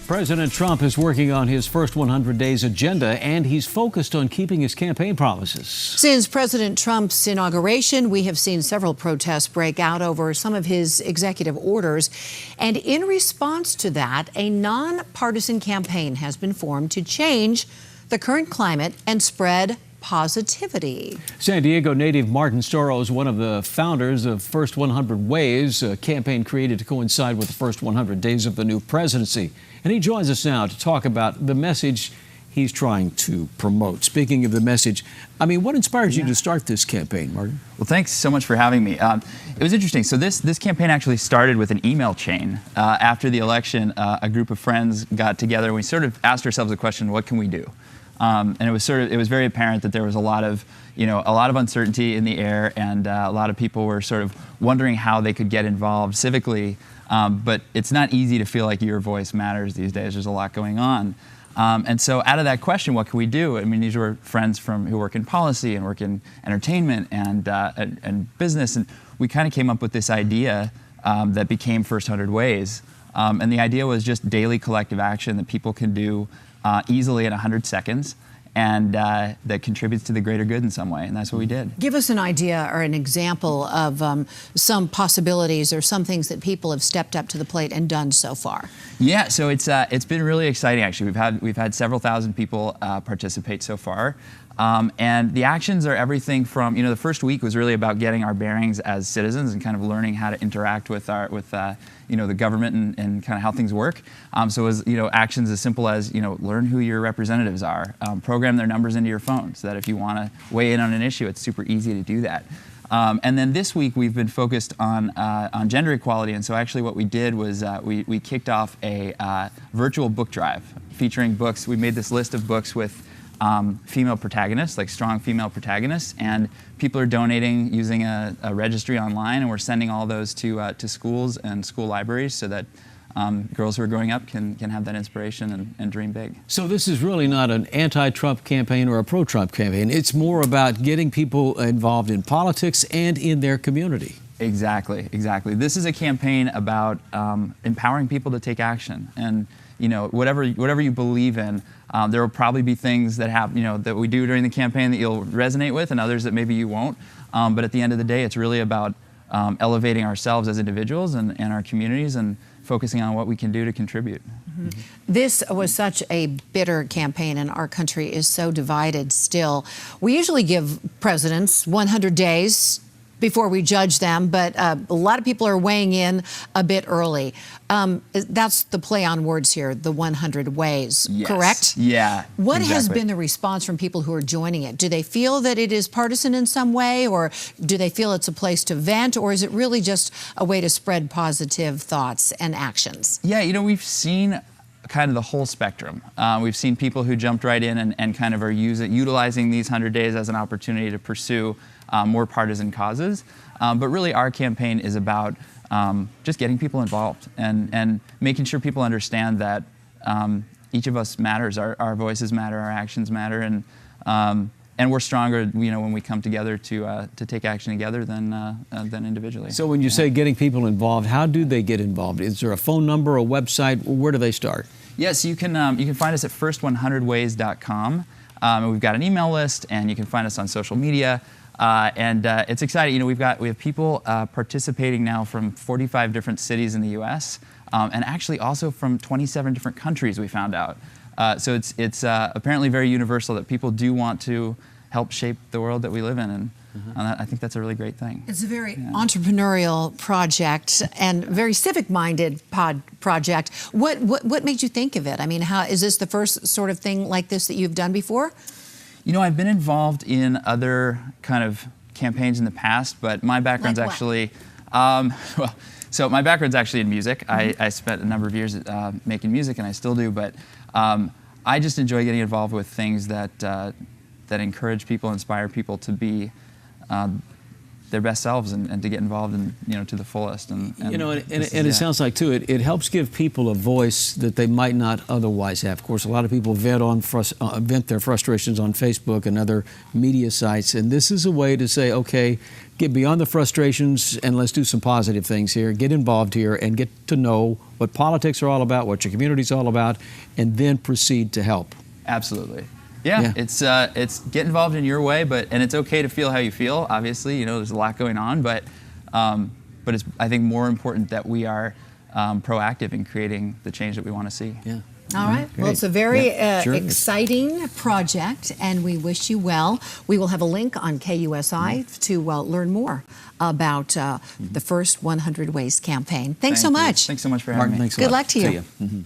President Trump is working on his first 100 days agenda, and he's focused on keeping his campaign promises. Since President Trump's inauguration, we have seen several protests break out over some of his executive orders. And in response to that, a nonpartisan campaign has been formed to change the current climate and spread positivity. San Diego native Martin Storrow is one of the founders of First 100 Ways, a campaign created to coincide with the first 100 days of the new presidency. And he joins us now to talk about the message he's trying to promote. Speaking of the message, I mean, what inspired you to start this campaign, Martin? Well, thanks so much for having me. It was interesting. So this campaign actually started with an email chain. After the election, a group of friends got together and we sort of asked ourselves the question, what can we do? And it was very apparent that there was a lot of uncertainty in the air, and a lot of people were sort of wondering how they could get involved civically. But it's not easy to feel like your voice matters these days. There's a lot going on. And so out of that question, what can we do? I mean, these were friends who work in policy and work in entertainment and business. And we kind of came up with this idea that became First 100 Ways. And the idea was just daily collective action that people can do easily in 100 seconds, and that contributes to the greater good in some way, and that's what we did. Give us an idea or an example of some possibilities or some things that people have stepped up to the plate and done so far. Yeah, so it's been really exciting actually. We've had several thousand people participate so far. And the actions are everything from, the first week was really about getting our bearings as citizens and kind of learning how to interact with the government and kind of how things work. So it was, actions as simple as, learn who your representatives are, program their numbers into your phone so that if you want to weigh in on an issue, it's super easy to do that. And then this week we've been focused on gender equality, and so actually what we did was we kicked off a virtual book drive featuring books. We made this list of books with female protagonists, like strong female protagonists, and people are donating using a registry online, and we're sending all those to schools and school libraries so that girls who are growing up can have that inspiration and dream big. So this is really not an anti-Trump campaign or a pro-Trump campaign. It's more about getting people involved in politics and in their community. Exactly. This is a campaign about empowering people to take action, and whatever you believe in. There will probably be things that that we do during the campaign that you'll resonate with, and others that maybe you won't. But at the end of the day, it's really about elevating ourselves as individuals and our communities, and focusing on what we can do to contribute. Mm-hmm. This was such a bitter campaign, and our country is so divided still. We usually give presidents 100 days before we judge them, but a lot of people are weighing in a bit early. That's the play on words here, the 100 ways, yes. Correct? Yeah, What exactly. has been the response from people who are joining it? Do they feel that it is partisan in some way, or do they feel it's a place to vent, or is it really just a way to spread positive thoughts and actions? Yeah, we've seen kind of the whole spectrum. We've seen people who jumped right in and kind of are utilizing these 100 days as an opportunity to pursue more partisan causes. But really our campaign is about just getting people involved and making sure people understand that each of us matters. Our voices matter, our actions matter, and we're stronger, when we come together to take action together than individually. So when you say getting people involved, how do they get involved? Is there a phone number, a website? Where do they start? Yes, you can find us at first100ways.com. We've got an email list, and you can find us on social media. And it's exciting. We have people participating now from 45 different cities in the U.S. And actually also from 27 different countries, we found out. So it's apparently very universal that people do want to help shape the world that we live in, and I think that's a really great thing. It's a very entrepreneurial project and very civic-minded project. What made you think of it? I mean, is this the first sort of thing like this that you've done before? I've been involved in other kind of campaigns in the past, but my background's Like what? actually, so my background's actually in music. I spent a number of years making music, and I still do, but I just enjoy getting involved with things that encourage people, inspire people to be their best selves and to get involved in, to the fullest. And it sounds like too, it helps give people a voice that they might not otherwise have. Of course, a lot of people vent their frustrations on Facebook and other media sites, and this is a way to say, okay, get beyond the frustrations and let's do some positive things here. Get involved here and get to know what politics are all about, what your community's all about, and then proceed to help. Absolutely. Yeah, it's get involved in your way, and it's okay to feel how you feel. Obviously, there's a lot going on, but it's, I think, more important that we are proactive in creating the change that we want to see. Yeah. All right. Well, it's a very exciting project, and we wish you well. We will have a link on KUSI to learn more about the First 100 Ways campaign. Thanks so much. Thanks so much for having me. Thanks a Good lot. luck to you. See ya.